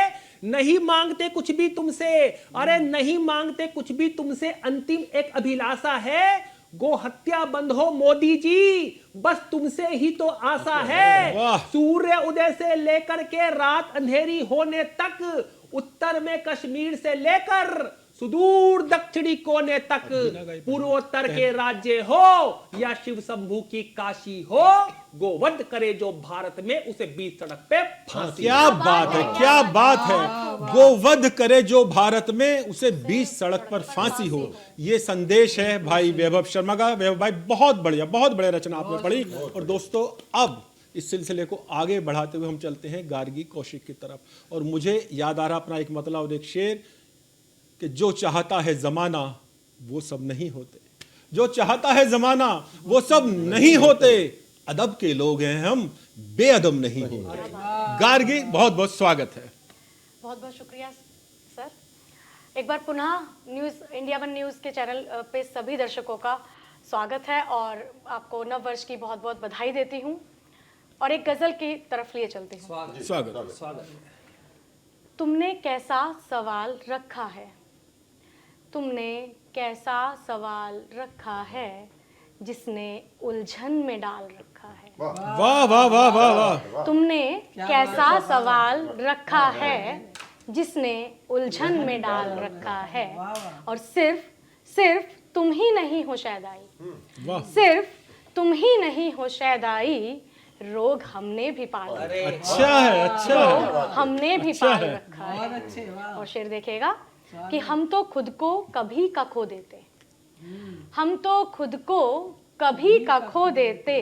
नहीं मांगते कुछ भी तुमसे, अरे नहीं मांगते कुछ भी तुमसे, अंतिम एक अभिलाषा है, गो हत्या बंद हो मोदी जी, बस तुमसे ही तो आशा है, सूर्य उदय से लेकर के रात अंधेरी होने तक, उत्तर में कश्मीर से लेकर सुदूर दक्षिणी कोने तक, पूर्वोत्तर के राज्य हो या शिव शंभू की काशी हो, गोवध करे जो भारत में उसे बीच सड़क पे फांसी। क्या बात है, क्या बात है, गोवध करे जो भारत में उसे बीच सड़क पर फांसी हो, ये संदेश है भाई वैभव शर्मा का। वैभव भाई बहुत बढ़िया रचना आपने पढ़ी। और दोस्तों अब इस सिलसिले को आगे बढ़ाते हुए हम चलते हैं गार्गी कौशिक की तरफ, और मुझे याद आ रहा अपना एक मतलब और एक शेर कि जो चाहता है जमाना वो सब नहीं होते, जो चाहता है जमाना वो सब नहीं होते, अदब के लोग हैं हम, बेअदब नहीं होते। गार्गी बहुत बहुत स्वागत है। बहुत बहुत शुक्रिया सर। एक बार पुनः न्यूज़ इंडिया वन न्यूज़ के चैनल पे सभी दर्शकों का स्वागत है, और आपको नव वर्ष की बहुत बहुत बधाई देती हूँ, और एक गजल की तरफ लिए चलती हूँ। स्वागत। तुमने कैसा सवाल रखा है, तुमने कैसा सवाल रखा है, जिसने उलझन में डाल रखा है। वाह वाह वाह वाह वाह। तुमने कैसा सवाल रखा है, जिसने उलझन में डाल रखा है, और सिर्फ तुम ही नहीं हो शायद आई, सिर्फ तुम ही नहीं हो शायद आई, रोग हमने भी पाल रखा है। अच्छा है, अच्छा है, हमने भी पाल रखा है। और शेर देखेगा कि हम तो खुद को कभी का खो देते, हम तो खुद को कभी का खो देते,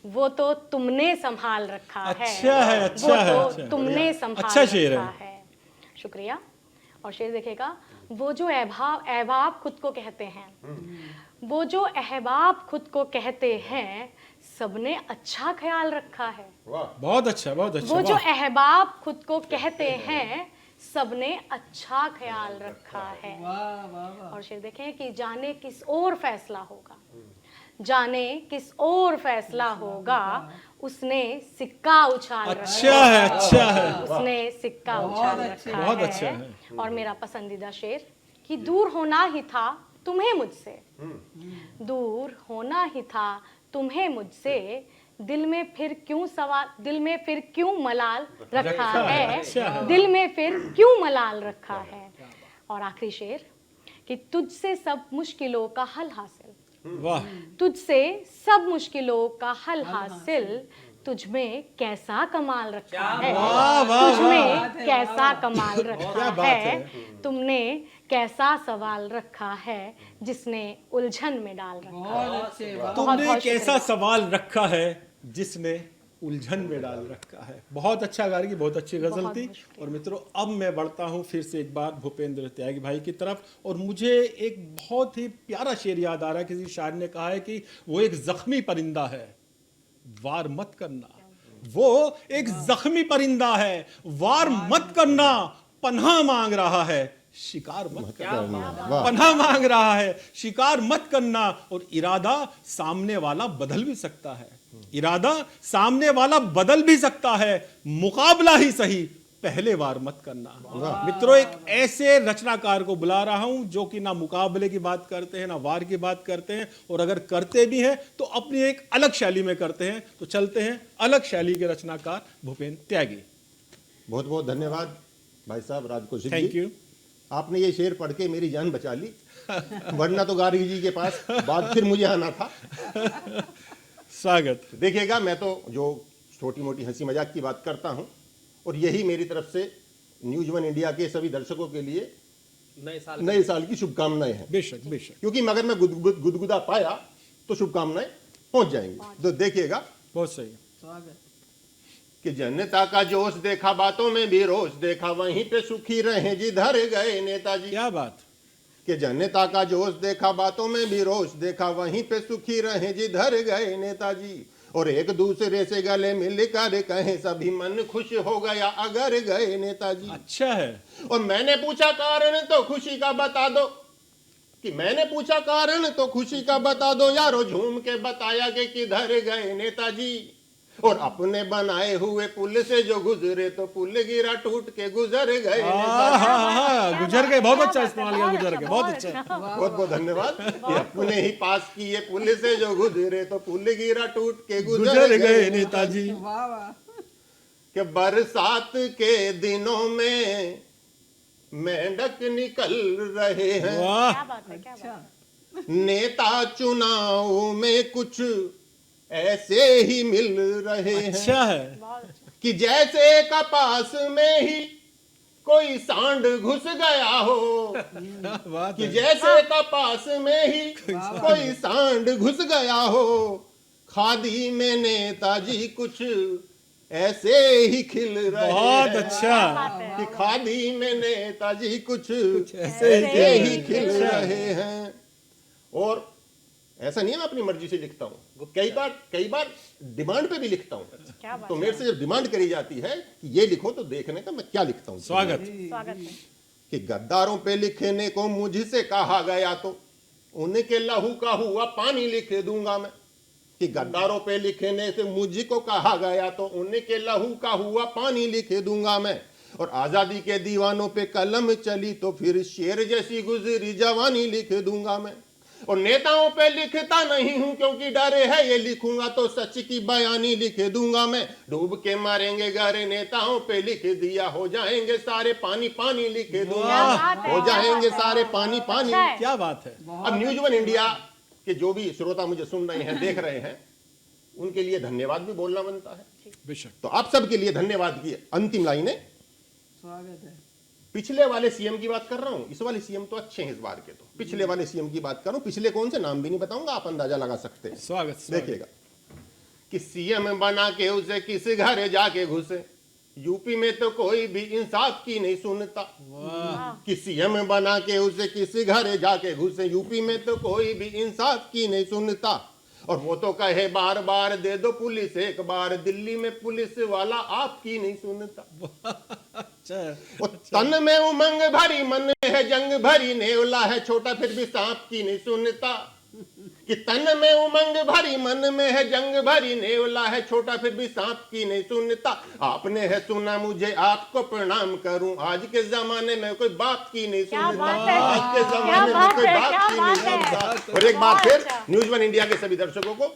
वो तो तुमने संभाल रखा है। अच्छा है, अच्छा है, वो अच्छा तो है। तुमने संभाल अच्छा शेर रखा है। शुक्रिया। और शेर देखेगा, वो जो अहबाब खुद को कहते हैं, वो जो अहबाब खुद को कहते हैं, सबने अच्छा ख्याल रखा है। बहुत अच्छा, बहुत अच्छा। वो जो अहबाब खुद को कहते हैं, सबने अच्छा ख्याल रखा है। और शेर देखें कि जाने किस और फैसला होगा, जाने किस और फैसला होगा, उसने सिक्का उछाल रखा अच्छा है, अच्छा है, उसने सिक्का उछाल रखा बहुत है। अच्छा है। और मेरा पसंदीदा शेर कि दूर होना ही था तुम्हें मुझसे, दूर होना ही था तुम्हें मुझसे, दिल में फिर क्यों सवाल, दिल में फिर क्यों मलाल रखा है, दिल में फिर क्यों मलाल रखा है, और आखिरी शेर कि तुझसे सब मुश्किलों का हल हासिल, वाह, तुझसे सब मुश्किलों का हल हासिल, तुझ में कैसा कमाल रखा है, वाह, वाह, तुझ में कैसा कमाल क्या रखा बात है, है। तुमने कैसा सवाल रखा है जिसने उलझन में डाल रखा है। बहुत अच्छे, वाह। तुमने बहुत एक ऐसा शुक्रिया। सवाल रखा है जिसने उलझन में डाल रखा है। बहुत अच्छा गा रही, बहुत अच्छी गजल बहुत थी। बहुत शुक्रिया। और मित्रों, अब मैं बढ़ता हूं फिर से एक बार भूपेंद्र त्यागी भाई की तरफ, और मुझे एक बहुत ही प्यारा शेर याद आ रहा है। किसी शायर ने कहा है कि वो एक जख्मी परिंदा है, वार मत करना। वो एक जख्मी परिंदा है, वार मत करना, पनाह मांग रहा है, शिकार मत करना। वाह। पनाह मांग रहा है, शिकार मत करना। और इरादा सामने वाला बदल भी सकता है, इरादा सामने वाला बदल भी सकता है, मुकाबला ही सही, पहले वार मत करना। मित्रों, एक ऐसे रचनाकार को बुला रहा हूं जो कि ना मुकाबले की बात करते हैं, ना वार की बात करते हैं, और अगर करते भी हैं तो अपनी एक अलग शैली में करते हैं। तो चलते हैं अलग शैली के रचनाकार भूपेंद्र त्यागी। बहुत बहुत धन्यवाद भाई साहब राजकोषिक थैंक जी। यू। आपने ये शेर पढ़ के मेरी जान बचा ली, वरना तो गार्गी जी के पास बाद फिर मुझे आना था। स्वागत। देखिएगा, मैं तो जो छोटी मोटी हंसी मजाक की बात करता हूं, और यही मेरी तरफ से न्यूज वन इंडिया के सभी दर्शकों के लिए नए साल की शुभकामनाएं हैं। बेशक बेशक, क्योंकि मगर मैं गुदगुदा पाया तो शुभकामनाएं पहुंच जाएंगी। तो देखिएगा बहुत सही। स्वागत। कि जनता का जोश देखा, बातों में भी रोश देखा, वहीं पे सुखी रहे जिधर गए नेताजी। क्या बात। कि जनता का जोश देखा, बातों में भी रोश देखा, वहीं पे सुखी रहे जिधर गए नेताजी। और एक दूसरे से गले मिलकर कहें, सभी मन खुश हो गया अगर गए नेताजी। अच्छा है। और मैंने पूछा कारण तो खुशी का बता दो, कि मैंने पूछा कारण तो खुशी का बता दो, यारो झूम के बताया कि किधर गए नेताजी। और अपने बनाए हुए पुल से जो गुजरे तो पुल गिरा टूट के गुजर गए नेताजी। गुजर गए, बहुत अच्छा क्या इस्तेमाल बात किया, है, गुजर गए, बहुत अच्छा। बहुत बहुत धन्यवाद। कि अपने ही पास किए पुल से जो गुजरे तो पुल गिरा टूट के गुजर गए नेताजी। वाह वाह। कि बरसात के दिनों में मेंढक निकल रहे हैं, वाह, क्या बात है, क्या बात है। अच्छा। नेता चुनाव में कुछ ऐसे ही मिल रहे हैं, अच्छा है। बहुत अच्छा। कि जैसे कपास में ही कोई सांड घुस गया हो, बात कि है। जैसे कपास में ही कोई सांड घुस गया हो, खादी में नेताजी कुछ ऐसे ही खिल रहे बहुत हैं। अच्छा। कि खादी में नेताजी कुछ ऐसे ऐसे ही खिल रहे हैं। और ऐसा नहीं है मैं अपनी मर्जी से लिखता हूँ, कई बार डिमांड पे भी लिखता हूँ। क्या बात तो मेरे से जब डिमांड करी जाती है कि ये लिखो, तो देखने का मैं क्या लिखता हूँ। स्वागत। स्वागत है। कि गद्दारों पे लिखने को मुझसे कहा गया तो उनके लहू का हुआ पानी लिख दूंगा मैं। कि गद्दारों पे लिखने से मुझको कहा गया तो उनके लहू का हुआ पानी लिख दूंगा मैं। और आजादी के दीवानों पे कलम चली तो फिर शेर जैसी गुजरी जवानी लिख दूंगा मैं। और नेताओं पे लिखता नहीं हूं क्योंकि डर है ये लिखूंगा तो सच की बयानी लिख दूंगा मैं। डूब के मारेंगे गारे नेताओं पे लिख दिया, हो जाएंगे सारे पानी पानी लिख दूंगा, क्या बात है, हो क्या जाएंगे बात है। सारे पानी पानी। अच्छा है। क्या बात है। अब न्यूज वन इंडिया के जो भी श्रोता मुझे सुन रहे हैं, देख रहे हैं, उनके लिए धन्यवाद भी बोलना बनता है। बेशक। तो आप सबके लिए धन्यवाद की अंतिम लाइनें। स्वागत है। पिछले वाले सीएम की बात कर रहा हूं, इस वाले सीएम तो अच्छे हैं इस बार के। तो पिछले वाले सीएम की बात कर रहा हूं, पिछले कौन से नाम भी नहीं बताऊंगा, आप अंदाजा लगा सकते हैं। स्वागत। देखिएगा कि सीएम बना के उसे किस घर जाके घुसे, यूपी में तो कोई भी इंसाफ की नहीं सुनता। कि सीएम बना के उसे किस घर जाके घुसे, यूपी में तो कोई भी इंसाफ की नहीं सुनता। और वो तो कहे बार बार दे दो पुलिस एक बार, दिल्ली में पुलिस वाला आपकी नहीं सुनता। अच्छा है। वो तन में उमंग भरी मन में है जंग भरी, नेवला है छोटा फिर भी सांप की नहीं सुनता। कि तन में उमंग भरी मन में है जंग भरी, नेवला है छोटा फिर भी सांप की नहीं सुनता। आपने है सुना मुझे आपको प्रणाम करूं, आज के जमाने में कोई बाप की नहीं क्या सुनता, बात है, आज के क्या जमाने में बात कोई है, बाप क्या की बात नहीं है। सुनता। और एक बार बहुत फिर अच्छा। न्यूज वन इंडिया के सभी दर्शकों को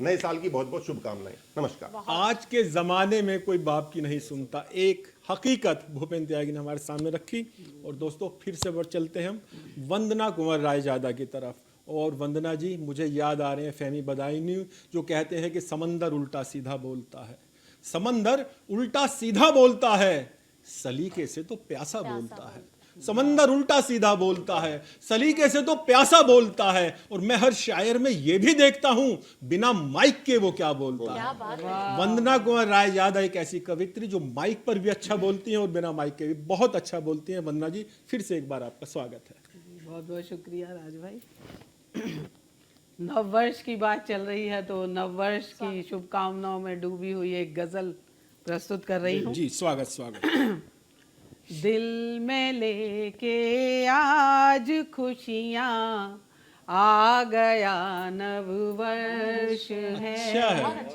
नए साल की बहुत बहुत शुभकामनाएं। नमस्कार। आज के जमाने में कोई बाप की नहीं सुनता, एक हकीकत भूपेन त्यागी ने हमारे सामने रखी। और दोस्तों फिर से बढ़ चलते हैं हम वंदना कुंवर रायजादा की तरफ। और वंदना जी, मुझे याद आ रहे हैं फहमी बदायूनी जो कहते हैं कि समंदर उल्टा सीधा बोलता है। समंदर उल्टा सीधा बोलता है, सलीके से तो प्यासा बोलता है। समंदर उल्टा सीधा बोलता है, सलीके से तो प्यासा बोलता है। और मैं हर शायर में ये भी देखता हूं बिना माइक के वो क्या बोलता है। वंदना कुंवर रायजादा एक ऐसी कवित्री जो माइक पर भी अच्छा बोलती हैं और बिना माइक के भी बहुत अच्छा बोलती हैं। वंदना जी, फिर से एक बार आपका स्वागत है। बहुत बहुत शुक्रिया राज भाई। नव वर्ष की बात चल रही है तो नव वर्ष की शुभकामनाओं में डूबी हुई एक गजल प्रस्तुत कर रही हूँ। जी स्वागत स्वागत। दिल में लेके आज खुशियाँ आ गया नव वर्ष है। अच्छा है।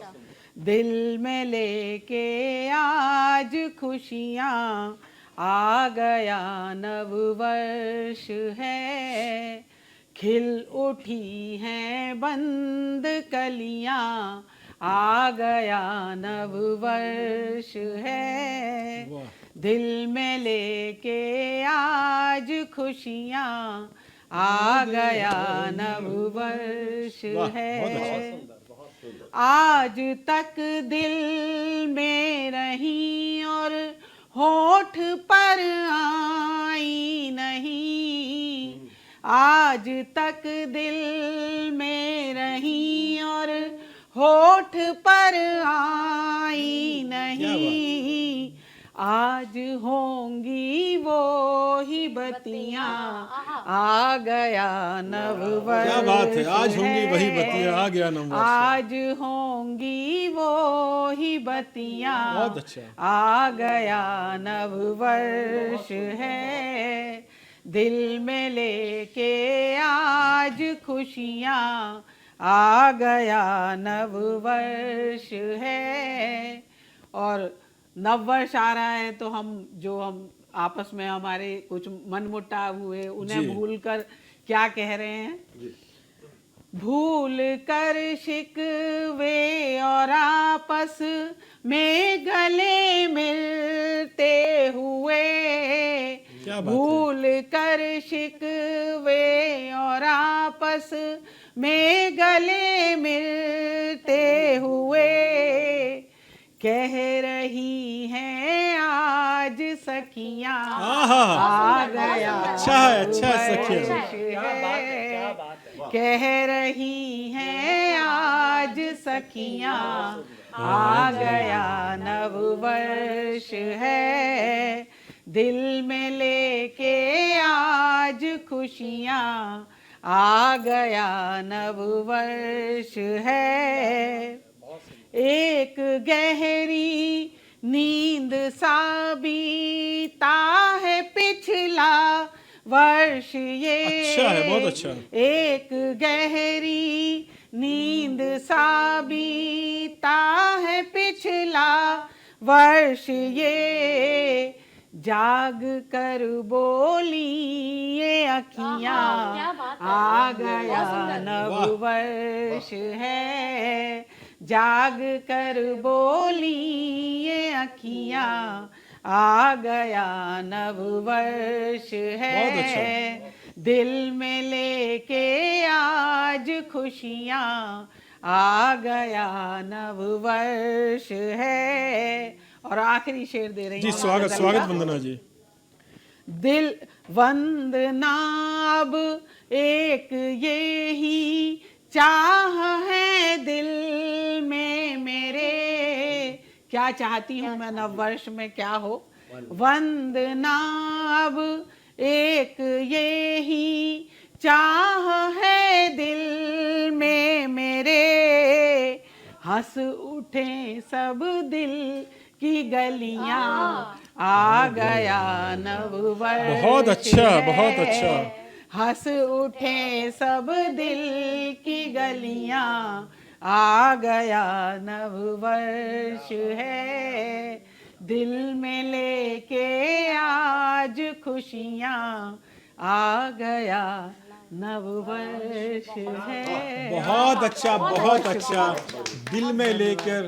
दिल में लेके आज खुशियाँ आ गया नव वर्ष है। खिल उठी हैं बंद कलियाँ आ गया नव वर्ष है। दिल में लेके आज खुशियाँ आ गया नव वर्ष है। आज तक दिल में रही और होठ पर आई नहीं। आज तक दिल में रही और होठ पर आई नहीं। आज होंगी वो ही बत्तियां आ गया नव वर्ष। क्या बात है, आज होंगी वही बत्तियां आ गया नव वर्ष। आज होंगी वो ही बत्तियां बहुत अच्छा। आ गया नव वर्ष है। दिल में लेके आज खुशियाँ आ गया नव वर्ष है। और नव वर्ष आ रहा है तो हम आपस में हमारे कुछ मनमुटाव हुए उन्हें जी। भूल कर क्या कह रहे हैं। भूल कर शिकवे और आपस में गले मिलते हुए। क्या बात है। भूल कर शिकवे और आपस में गले मिलते हुए। कह रही हैं आज सखियां आ गया अच्छा है, अच्छा है सखियां। कह रही हैं आज सखियां आ गया नव वर्ष है। दिल में लेके आज खुशियाँ आ गया नव वर्ष है। एक गहरी नींद सा बीता है पिछला वर्ष ये। अच्छा है, बहुत अच्छा। एक गहरी नींद सा बीता है पिछला वर्ष ये। जाग कर बोली ये अखियाँ आ गया नव वर्ष है। जाग कर बोली ये अखियाँ आ गया नव वर्ष है। दिल में लेके आज खुशियाँ आ गया नव वर्ष है। और आखिरी शेर दे रही जी हूँ। स्वागत स्वागत वंदना जी। दिल वंदना अब एक ये ही चाह है दिल में मेरे। क्या चाहती हूँ मैं नव वर्ष में क्या हो। वंदना अब एक ये ही चाह है दिल में मेरे। हंस उठे सब दिल की गलियां आ गया नव वर्ष। बहुत अच्छा, बहुत अच्छा। हंस उठे सब दिल की गलियां आ गया नव वर्ष है। दिल में लेके आज खुशियाँ आ गया नव वर्ष है। बहुत अच्छा, बहुत अच्छा। दिल में लेकर